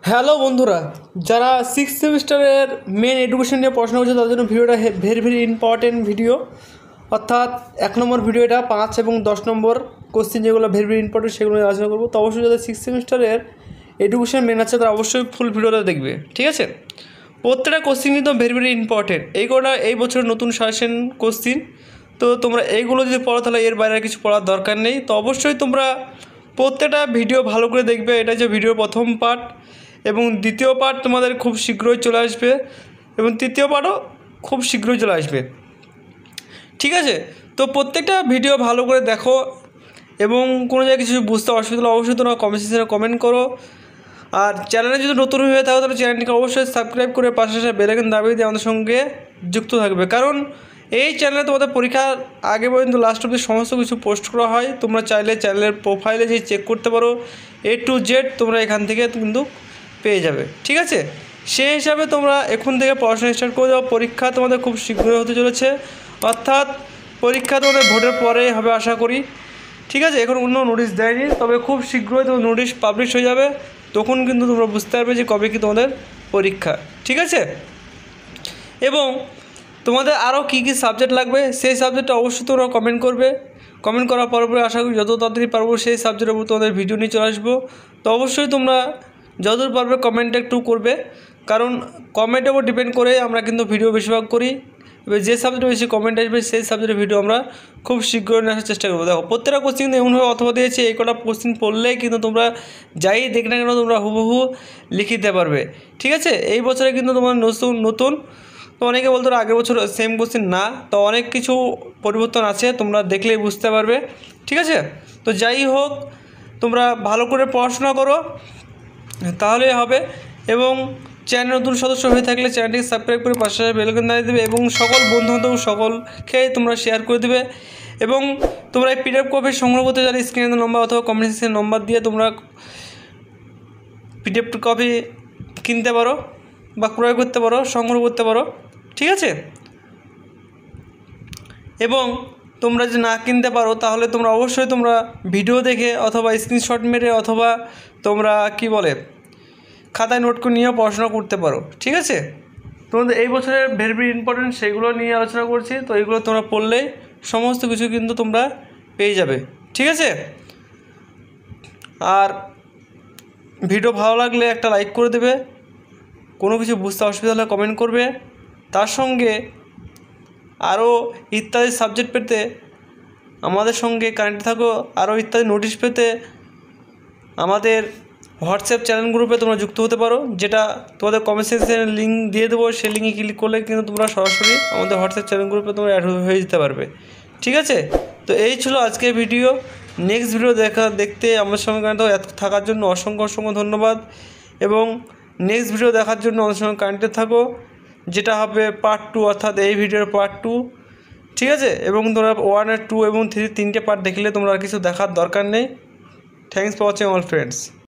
Hello বন্ধুরা, যারা six সেমিস্টারের মেন এডুকেশন নিয়ে পড়াশোনা করছে তাদের জন্য ভিডিওটা ভেরি ভেরি ইম্পর্টেন্ট ভিডিও। অর্থাৎ 1 নম্বর ভিডিওটা 5 এবং 10 নম্বর কোশ্চেন যেগুলো ভেরি ভেরি ইম্পর্টেন্ট সেগুলো নিয়ে আলোচনা করবো। তো অবশ্যই যাদের সিক্স সেমিস্টারের এডুকেশন মেন আছে তারা অবশ্যই ফুল ভিডিওটা দেখবে, ঠিক আছে। প্রত্যেকটা কোশ্চেন কিন্তু ভেরি ভেরি ইম্পর্টেন্ট। এইগুলো এই বছরের নতুন সাজেশন কোশ্চেন। তো তোমরা এইগুলো যদি পড়ো তাহলে এর বাইরে কিছু পড়ার দরকার নেই। তো অবশ্যই তোমরা প্রত্যেকটা ভিডিও ভালো করে দেখবে। এটা হচ্ছে ভিডিওর প্রথম পার্ট এবং দ্বিতীয় পার্ট তোমাদের খুব শীঘ্রই চলে আসবে এবং তৃতীয় পার্টও খুব শীঘ্রই চলে আসবে, ঠিক আছে। তো প্রত্যেকটা ভিডিও ভালো করে দেখো এবং কোনো জায়গায় কিছু বুঝতে অসুবিধা হলে অবশ্যই তোমরা কমেন্ট সেকশনে কমেন্ট করো। আর চ্যানেলে যদি নতুন হয়ে থাকো তাহলে চ্যানেলটিকে অবশ্যই সাবস্ক্রাইব করে পাশে বেল আইকন দাবিয়ে দিয়ে আমাদের সঙ্গে যুক্ত থাকবে, কারণ এই চ্যানেলে তোমাদের পরীক্ষার আগে পর্যন্ত লাস্ট অবধি সমস্ত কিছু পোস্ট করা হয়। তোমরা চাইলে চ্যানেলের প্রোফাইলে যে চেক করতে পারো, A to Z তোমরা এখান থেকে কিন্তু পেয়ে যাবে, ঠিক আছে। সেই হিসাবে তোমরা এখন থেকে পড়াশোনা স্টার্ট করে দাও। পরীক্ষা তোমাদের খুব শীঘ্রই হতে চলেছে, অর্থাৎ পরীক্ষা তোমাদের ভোটের পরে হবে আশা করি, ঠিক আছে। এখন অন্য নোটিশ দেয়নি, তবে খুব শীঘ্রই তোমার নোটিশ পাবলিশ হয়ে যাবে। তখন কিন্তু তোমরা বুঝতে পারবে যে কবে কি তোমাদের পরীক্ষা, ঠিক আছে। এবং তোমাদের আরও কী কী সাবজেক্ট লাগবে সেই সাবজেক্টটা অবশ্যই তোমরা কমেন্ট করবে। কমেন্ট করার পরে আশা করি যত তাড়াতাড়ি পারবো সেই সাবজেক্টের উপর তোমাদের ভিডিও নিয়ে চলে আসবো। তো অবশ্যই তোমরা যতদূর পারবে কমেন্ট একটু করবে, কারণ কমেন্টের উপর ডিপেন্ড করে আমরা কিন্তু ভিডিও বেশিরভাগ করি। এবার যে সাবজেক্টে বেশি কমেন্ট আসবে সেই সাবজেক্টের ভিডিও আমরা খুব শীঘ্রই নিয়ে আসার চেষ্টা করবো। দেখো প্রত্যেকটা কোশ্চেন কিন্তু এমনভাবে অথবা দিয়েছে, এই কটা কোশ্চেন পড়লেই কিন্তু তোমরা যাই দেখ না কেন তোমরা হুবহু লিখে দিতে পারবে, ঠিক আছে। এই বছরে কিন্তু তোমার নতুন তো অনেকে বলতো আগের বছর সেম কোশ্চেন না, তো অনেক কিছু পরিবর্তন আছে, তোমরা দেখলেই বুঝতে পারবে, ঠিক আছে। তো যাই হোক, তোমরা ভালো করে পড়াশোনা করো তাহলেই হবে। এবং চ্যানেল নতুন সদস্য হয়ে থাকলে চ্যানেলটিকে সাবস্ক্রাইব করে পাশে বেল আইকন দাবিয়ে দেবে এবং সকল বন্ধুবান্ধব সকলকে তোমরা শেয়ার করে দেবে। এবং তোমরা এই PDF কপি সংগ্রহ করতে চাইলে স্ক্রিনের নম্বর অথবা কমেন্ট সেকশনের নম্বর দিয়ে তোমরা PDF কপি কিনতে পারো বা ক্রয় করতে পারো, সংগ্রহ করতে পারো, ঠিক আছে। এবং তোমরা যদি না কিনতে পারো তাহলে তোমরা অবশ্যই তোমরা ভিডিও দেখে অথবা স্ক্রিনশট মেরে অথবা তোমরা কি বলে খাতায় নোট করে নিয়েও পড়াশোনা করতে পারো, ঠিক আছে। তোমাদের এই বছরের ভেরি ভেরি ইম্পর্টেন্ট সেগুলো নিয়ে আলোচনা করছি। তো এইগুলো তোমরা পড়লেই সমস্ত কিছু কিন্তু তোমরা পেয়ে যাবে, ঠিক আছে। আর ভিডিও ভালো লাগলে একটা লাইক করে দেবে, কোনো কিছু বুঝতে অসুবিধা হলে কমেন্ট করবে। তার সঙ্গে আরও ইত্যাদি সাবজেক্ট পেতে আমাদের সঙ্গে কানেক্ট থাকো। আরও ইত্যাদি নোটিশ পেতে আমাদের হোয়াটসঅ্যাপ চ্যানেল গ্রুপে তোমরা যুক্ত হতে পারো, যেটা তোমাদের কমেন্ট সেকশনে লিঙ্ক দিয়ে দেবো। সেই লিঙ্কে ক্লিক করলে কিন্তু তোমরা সরাসরি আমাদের হোয়াটসঅ্যাপ চ্যানেল গ্রুপে তোমরা অ্যাড হয়ে যেতে পারবে, ঠিক আছে। তো এই ছিল আজকের ভিডিও। নেক্সট ভিডিও দেখতে আমার সঙ্গে কানেক্ট থাকার জন্য অসংখ্য ধন্যবাদ। এবং নেক্সট ভিডিও দেখার জন্য আমাদের সঙ্গে কানেক্টেড থাকো, যেটা হবে পার্ট 2, অর্থাৎ এই ভিডিওর পার্ট 2, ঠিক আছে। এবং তোমরা 1 আর 2 এবং 3 তিনটে পার্ট দেখলে তোমরা আর কিছু দেখার দরকার নেই। Thanks for watching all friends.